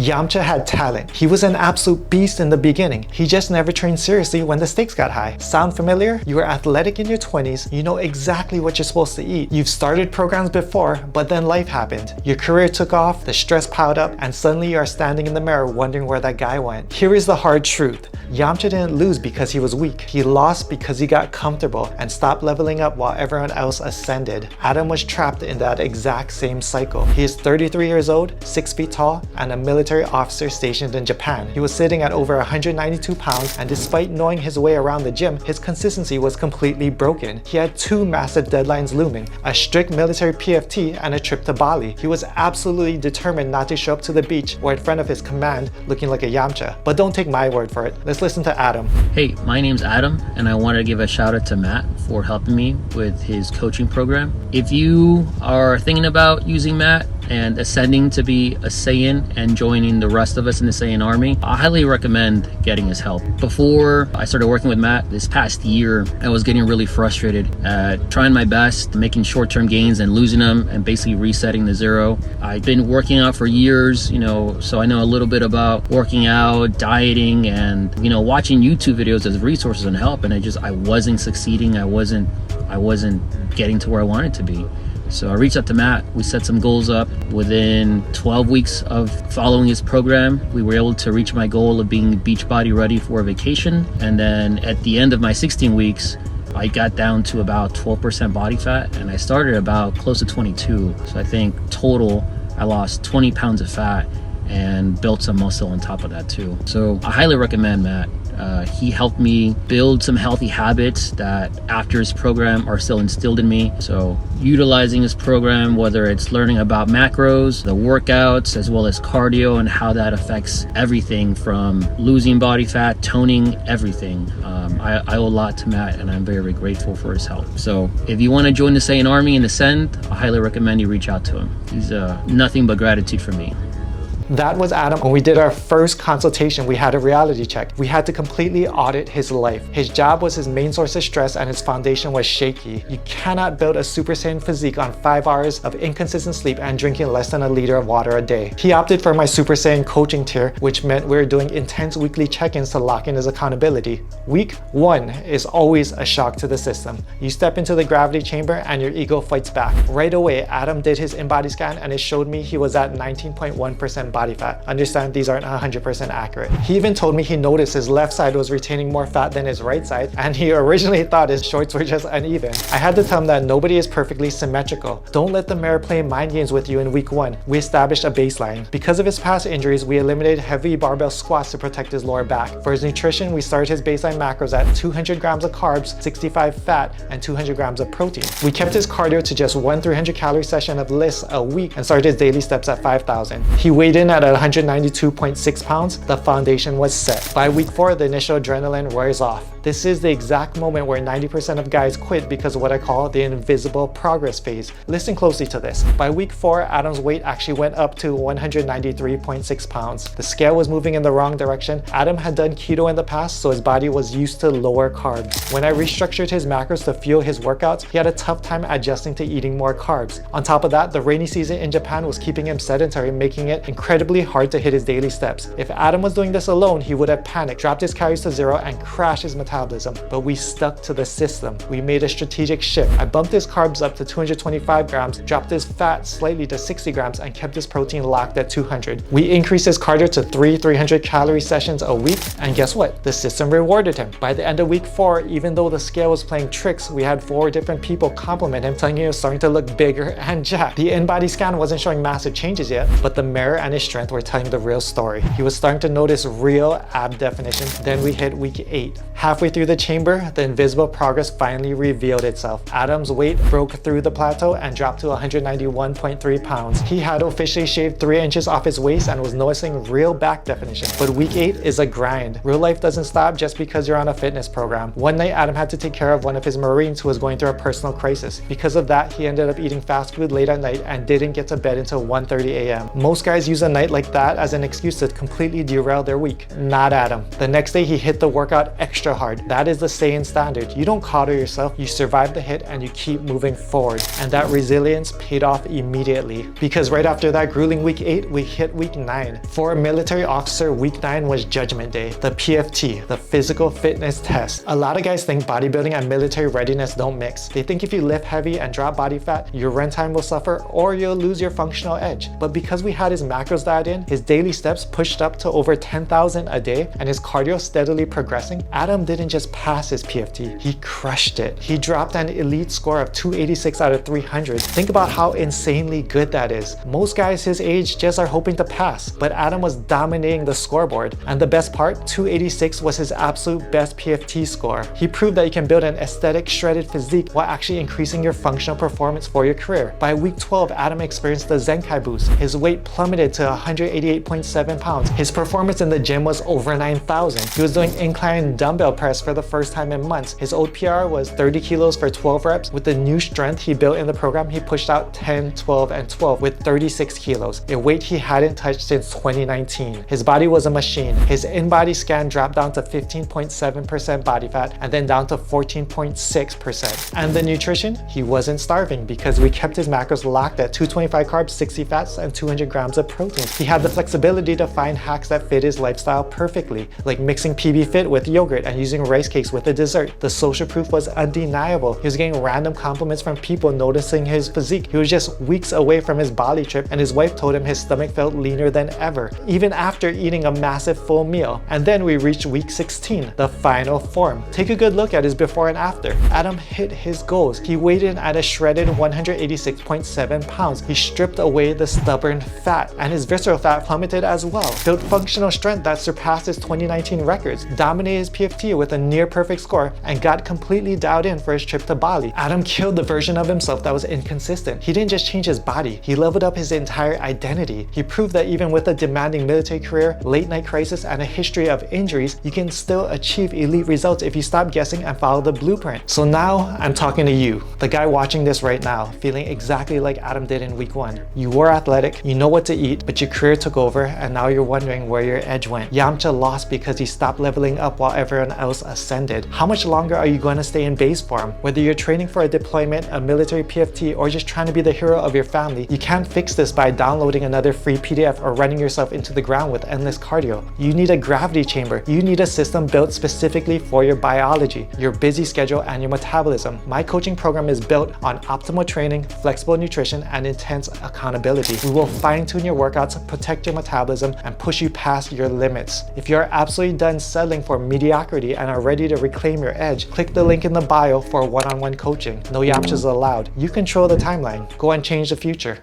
Yamcha had talent. He was an absolute beast in the beginning. He just never trained seriously when the stakes got high. Sound familiar? You are athletic in your 20s, you know exactly what you're supposed to eat. You've started programs before, but then life happened. Your career took off, the stress piled up, and suddenly you are standing in the mirror wondering where that guy went. Here is the hard truth. Yamcha didn't lose because he was weak. He lost because he got comfortable and stopped leveling up while everyone else ascended. Adam was trapped in that exact same cycle. He is 33 years old, 6 feet tall, and a military officer stationed in Japan. He was sitting at over 192 pounds, and despite knowing his way around the gym, his consistency was completely broken. He had 2 massive deadlines looming, a strict military PFT and a trip to Bali. He was absolutely determined not to show up to the beach or in front of his command looking like a Yamcha. But don't take my word for it. Let's listen to Adam. Hey, my name's Adam, and I wanted to give a shout out to Matt for helping me with his coaching program. If you are thinking about using Matt and ascending to be a Saiyan and joining the rest of us in the Saiyan army, I highly recommend getting his help. Before I started working with Matt this past year, I was getting really frustrated at trying my best, making short-term gains and losing them and basically resetting to zero. I've been working out for years, so I know a little bit about working out, dieting, and watching YouTube videos as resources and help, and I wasn't succeeding. I wasn't getting to where I wanted to be. So I reached out to Matt. We set some goals up. Within 12 weeks of following his program, we were able to reach my goal of being beach body ready for a vacation. And then at the end of my 16 weeks, I got down to about 12% body fat, and I started about close to 22. So I think total, I lost 20 pounds of fat and built some muscle on top of that too. So I highly recommend Matt. He helped me build some healthy habits that after his program are still instilled in me. So utilizing his program, whether it's learning about macros, the workouts, as well as cardio and how that affects everything from losing body fat, toning, everything. I owe a lot to Matt, and I'm very, very grateful for his help. So if you want to join the Saiyan Army and Ascend, I highly recommend you reach out to him. He's nothing but gratitude for me. That was Adam. When we did our first consultation, we had a reality check. We had to completely audit his life. His job was his main source of stress, and his foundation was shaky. You cannot build a Super Saiyan physique on 5 hours of inconsistent sleep and drinking less than a liter of water a day. He opted for my Super Saiyan coaching tier, which meant we were doing intense weekly check-ins to lock in his accountability. Week 1 is always a shock to the system. You step into the gravity chamber and your ego fights back. Right away, Adam did his in-body scan, and it showed me he was at 19.1% body fat. Understand, these aren't 100% accurate. He even told me he noticed his left side was retaining more fat than his right side, and he originally thought his shorts were just uneven. I had to tell him that nobody is perfectly symmetrical. Don't let the mirror play mind games with you in week 1. We established a baseline. Because of his past injuries, we eliminated heavy barbell squats to protect his lower back. For his nutrition, we started his baseline macros at 200 grams of carbs, 65 fat, and 200 grams of protein. We kept his cardio to just 1 300 calorie session of lifts a week and started his daily steps at 5,000. He weighed in at 192.6 pounds, the foundation was set. By week 4, the initial adrenaline wears off. This is the exact moment where 90% of guys quit because of what I call the invisible progress phase. Listen closely to this. By week 4, Adam's weight actually went up to 193.6 pounds. The scale was moving in the wrong direction. Adam had done keto in the past, so his body was used to lower carbs. When I restructured his macros to fuel his workouts, he had a tough time adjusting to eating more carbs. On top of that, the rainy season in Japan was keeping him sedentary, making it incredibly hard to hit his daily steps. If Adam was doing this alone, he would have panicked, dropped his calories to 0, and crashed his metabolism. But we stuck to the system. We made a strategic shift. I bumped his carbs up to 225 grams, dropped his fat slightly to 60 grams, and kept his protein locked at 200. We increased his cardio to 300 calorie sessions a week, and guess what? The system rewarded him. By the end of week 4, even though the scale was playing tricks, we had 4 different people compliment him, telling him he was starting to look bigger and jacked. The in-body scan wasn't showing massive changes yet, but the mirror and his strength were telling the real story. He was starting to notice real ab definition. Then we hit week 8. Halfway through the chamber, the invisible progress finally revealed itself. Adam's weight broke through the plateau and dropped to 191.3 pounds. He had officially shaved 3 inches off his waist and was noticing real back definition. But week 8 is a grind. Real life doesn't stop just because you're on a fitness program. One night, Adam had to take care of one of his Marines who was going through a personal crisis. Because of that, he ended up eating fast food late at night and didn't get to bed until 1:30 a.m. Most guys use a night like that as an excuse to completely derail their week. Not Adam. The next day he hit the workout extra hard. That is the Saiyan standard. You don't coddle yourself, you survive the hit and you keep moving forward. And that resilience paid off immediately, because right after that grueling week 8, we hit week 9. For a military officer, week 9 was Judgment Day, the PFT, the physical fitness test. A lot of guys think bodybuilding and military readiness don't mix. They think if you lift heavy and drop body fat, your run time will suffer or you'll lose your functional edge. But because we had his macros dialed in, his daily steps pushed up to over 10,000 a day, and his cardio steadily progressing, Adam didn't just pass his PFT, he crushed it. He dropped an elite score of 286 out of 300. Think about how insanely good that is. Most guys his age just are hoping to pass, but Adam was dominating the scoreboard. And the best part, 286 was his absolute best PFT score. He proved that you can build an aesthetic shredded physique while actually increasing your functional performance for your career. By week 12, Adam experienced the Zenkai boost. His weight plummeted to 188.7 pounds. His performance in the gym was over 9,000. He was doing incline dumbbell press for the first time in months. His old PR was 30 kilos for 12 reps. With the new strength he built in the program, he pushed out 10, 12, and 12 with 36 kilos, a weight he hadn't touched since 2019. His body was a machine. His in-body scan dropped down to 15.7% body fat and then down to 14.6%. And the nutrition? He wasn't starving because we kept his macros locked at 225 carbs, 60 fats, and 200 grams of protein. He had the flexibility to find hacks that fit his lifestyle perfectly, like mixing PB Fit with yogurt and using rice cakes with a dessert. The social proof was undeniable. He was getting random compliments from people noticing his physique. He was just weeks away from his Bali trip, and his wife told him his stomach felt leaner than ever, even after eating a massive full meal. And then we reached week 16, the final form. Take a good look at his before and after. Adam hit his goals. He weighed in at a shredded 186.7 pounds. He stripped away the stubborn fat, and his visceral fat plummeted as well. Built functional strength that surpassed his 2019 records, dominated his PFT with a near perfect score, and got completely dialed in for his trip to Bali. Adam killed the version of himself that was inconsistent. He didn't just change his body, he leveled up his entire identity. He proved that even with a demanding military career, late night crisis, and a history of injuries, you can still achieve elite results if you stop guessing and follow the blueprint. So now I'm talking to you, the guy watching this right now, feeling exactly like Adam did in week 1. You were athletic, you know what to eat, but your career took over and now you're wondering where your edge went. Yamcha lost because he stopped leveling up while everyone else ascended. How much longer are you going to stay in base form? Whether you're training for a deployment, a military PFT, or just trying to be the hero of your family, you can't fix this by downloading another free PDF or running yourself into the ground with endless cardio. You need a gravity chamber. You need a system built specifically for your biology, your busy schedule, and your metabolism. My coaching program is built on optimal training, flexible nutrition, and intense accountability. We will fine-tune your workouts, protect your metabolism, and push you past your limits. If you're absolutely done settling for mediocrity and are ready to reclaim your edge, click the link in the bio for one-on-one coaching. No Yamchas allowed. You control the timeline. Go and change the future.